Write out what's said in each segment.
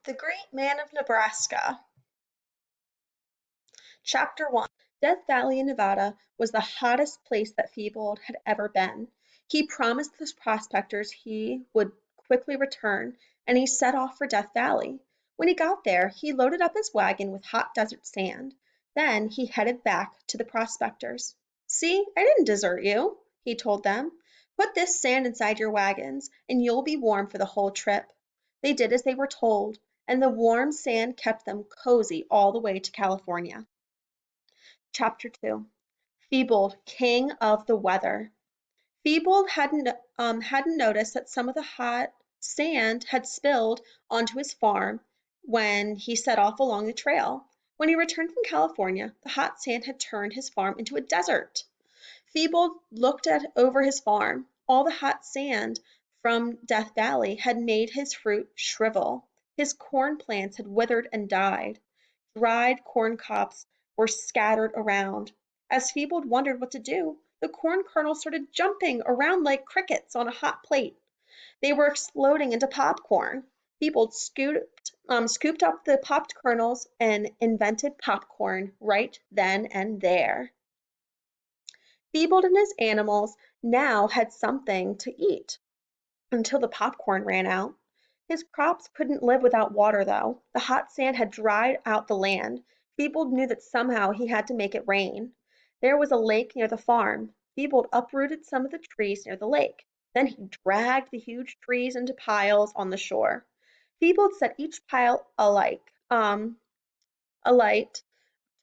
The Great Man of Nebraska. Chapter 1. Death Valley in Nevada was the hottest place that Feeble had ever been. He promised the prospectors he would quickly return, and he set off for Death Valley. When he got there, he loaded up his wagon with hot desert sand. Then he headed back to the prospectors. "See, I didn't desert you," he told them. "Put this sand inside your wagons, and you'll be warm for the whole trip." They did as they were told, and the warm sand kept them cozy all the way to California. Chapter 2. Feebled, King of the Weather. Feebled hadn't noticed that some of the hot sand had spilled onto his farm when he set off along the trail. When he returned from California, the hot sand had turned his farm into a desert. Feebled looked over his farm. All the hot sand from Death Valley had made his fruit shrivel. His corn plants had withered and died. Dried corn cobs were scattered around. As Feebled wondered what to do, the corn kernels started jumping around like crickets on a hot plate. They were exploding into popcorn. Feebled scooped up the popped kernels and invented popcorn right then and there. Feebled and his animals now had something to eat until the popcorn ran out. His crops couldn't live without water, though. The hot sand had dried out the land. Feebled knew that somehow he had to make it rain. There was a lake near the farm. Feebled uprooted some of the trees near the lake. Then he dragged the huge trees into piles on the shore. Feebled set each pile alight,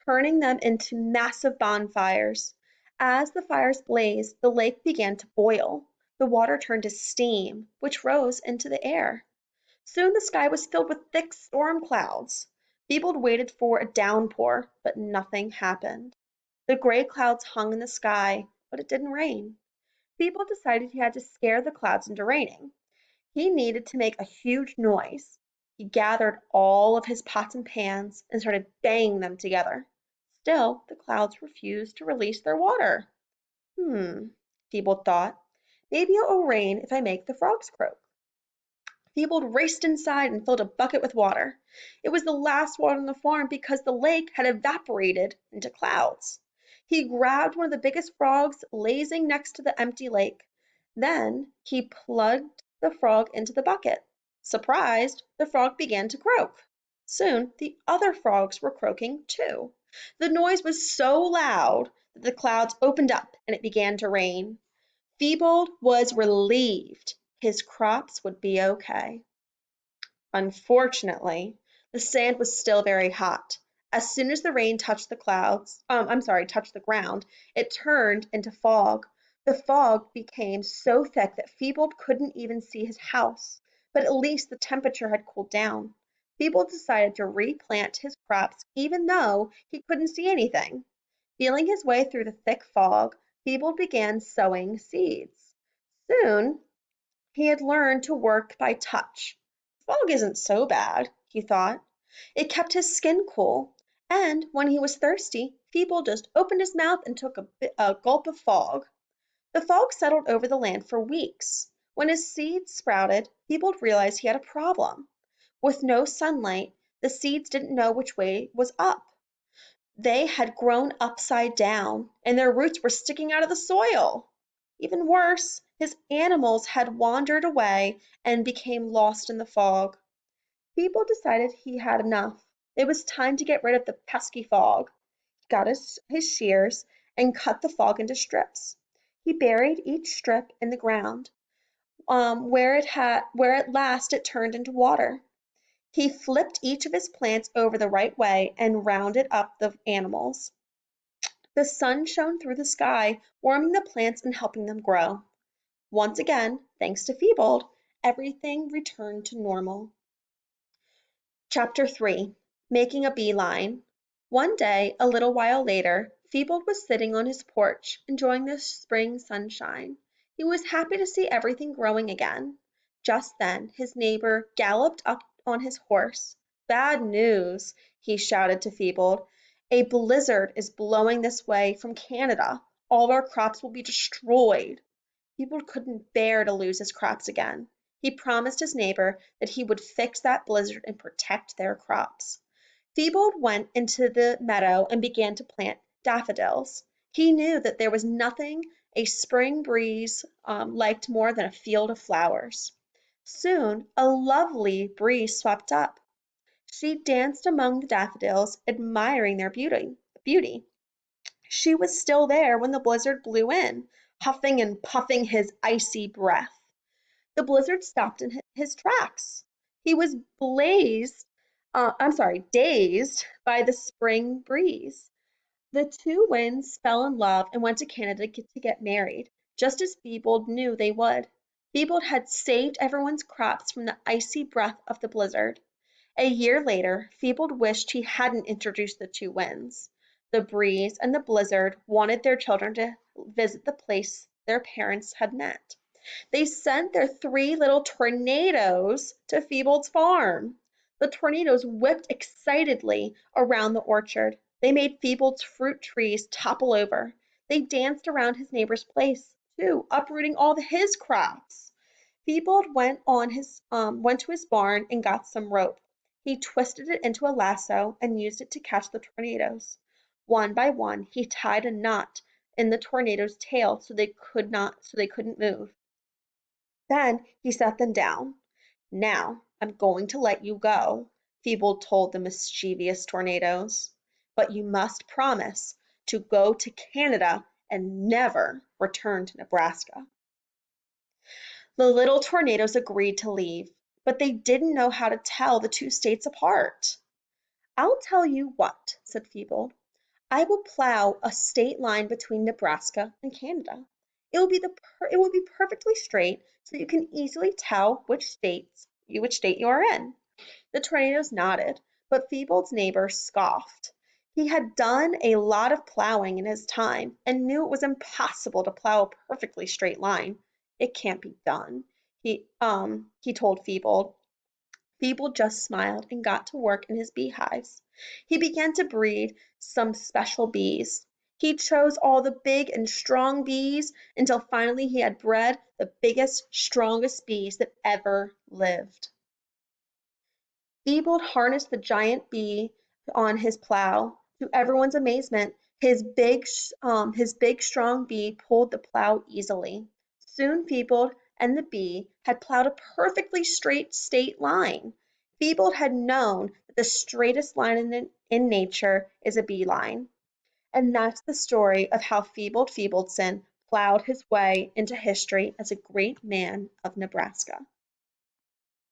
turning them into massive bonfires. As the fires blazed, the lake began to boil. The water turned to steam, which rose into the air. Soon the sky was filled with thick storm clouds. Feebled waited for a downpour, but nothing happened. The gray clouds hung in the sky, but it didn't rain. Feebled decided he had to scare the clouds into raining. He needed to make a huge noise. He gathered all of his pots and pans and started banging them together. Still, the clouds refused to release their water. Feebled thought. Maybe it will rain if I make the frogs croak. Feebled raced inside and filled a bucket with water. It was the last water on the farm because the lake had evaporated into clouds. He grabbed one of the biggest frogs lazing next to the empty lake. Then he plugged the frog into the bucket. Surprised, the frog began to croak. Soon the other frogs were croaking too. The noise was so loud that the clouds opened up and it began to rain. Feebled was relieved. His crops would be okay. Unfortunately, the sand was still very hot. As soon as the rain touched touched the ground, it turned into fog. The fog became so thick that Feebled couldn't even see his house, but at least the temperature had cooled down. Feebled decided to replant his crops even though he couldn't see anything. Feeling his way through the thick fog, Feebled began sowing seeds. Soon he had learned to work by touch. Fog isn't so bad, he thought. It kept his skin cool, and when he was thirsty, Feeble just opened his mouth and took a gulp of fog. The fog settled over the land for weeks. When his seeds sprouted, Feeble realized he had a problem. With no sunlight, the seeds didn't know which way was up. They had grown upside down, and their roots were sticking out of the soil. Even worse, his animals had wandered away and became lost in the fog. Feeble decided he had enough. It was time to get rid of the pesky fog. He got his shears and cut the fog into strips. He buried each strip in the ground, where at last it turned into water. He flipped each of his plants over the right way and rounded up the animals. The sun shone through the sky, warming the plants and helping them grow. Once again, thanks to Feebled, everything returned to normal. Chapter 3. Making a Beeline. One day, a little while later, Feebled was sitting on his porch, enjoying the spring sunshine. He was happy to see everything growing again. Just then, his neighbor galloped up on his horse. "Bad news," he shouted to Feebled. "A blizzard is blowing this way from Canada. All our crops will be destroyed." Feebled couldn't bear to lose his crops again. He promised his neighbor that he would fix that blizzard and protect their crops. Thibault went into the meadow and began to plant daffodils. He knew that there was nothing a spring breeze liked more than a field of flowers. Soon a lovely breeze swept up. She danced among the daffodils, admiring their beauty. She was still there when the blizzard blew in, huffing and puffing his icy breath. The blizzard stopped in his tracks. He was dazed by the spring breeze. The two winds fell in love and went to Canada to get married, just as Thibault knew they would. Thibault had saved everyone's crops from the icy breath of the blizzard. A year later, Thibault wished he hadn't introduced the two winds. The breeze and the blizzard wanted their children to visit the place their parents had met. They sent their three little tornadoes to Thibault's farm. The tornadoes whipped excitedly around the orchard. They made Thibault's fruit trees topple over. They danced around his neighbor's place, too, uprooting all his crops. Thibault went to his barn and got some rope. He twisted it into a lasso and used it to catch the tornadoes. One by one, he tied a knot in the tornado's tail so they couldn't move. Then he set them down. "Now I'm going to let you go," Thibault told the mischievous tornadoes. "But you must promise to go to Canada and never return to Nebraska." The little tornadoes agreed to leave, but they didn't know how to tell the two states apart. "I'll tell you what," said Thibault. "I will plow a state line between Nebraska and Canada. It will be perfectly straight, so you can easily tell which state you are in." The tornadoes nodded, but Thibault's neighbor scoffed. He had done a lot of plowing in his time and knew it was impossible to plow a perfectly straight line. "It can't be done," he told Thibault. Thibault just smiled and got to work in his beehives. He began to breed some special bees. He chose all the big and strong bees until finally he had bred the biggest, strongest bees that ever lived. Thibault harnessed the giant bee on his plow. To everyone's amazement, his big strong bee pulled the plow easily. Soon Thibault and the bee had plowed a perfectly straight state line. Thibault had known that the straightest line in nature is a bee line. And that's the story of how Thibault Thibaultson plowed his way into history as a great man of Nebraska.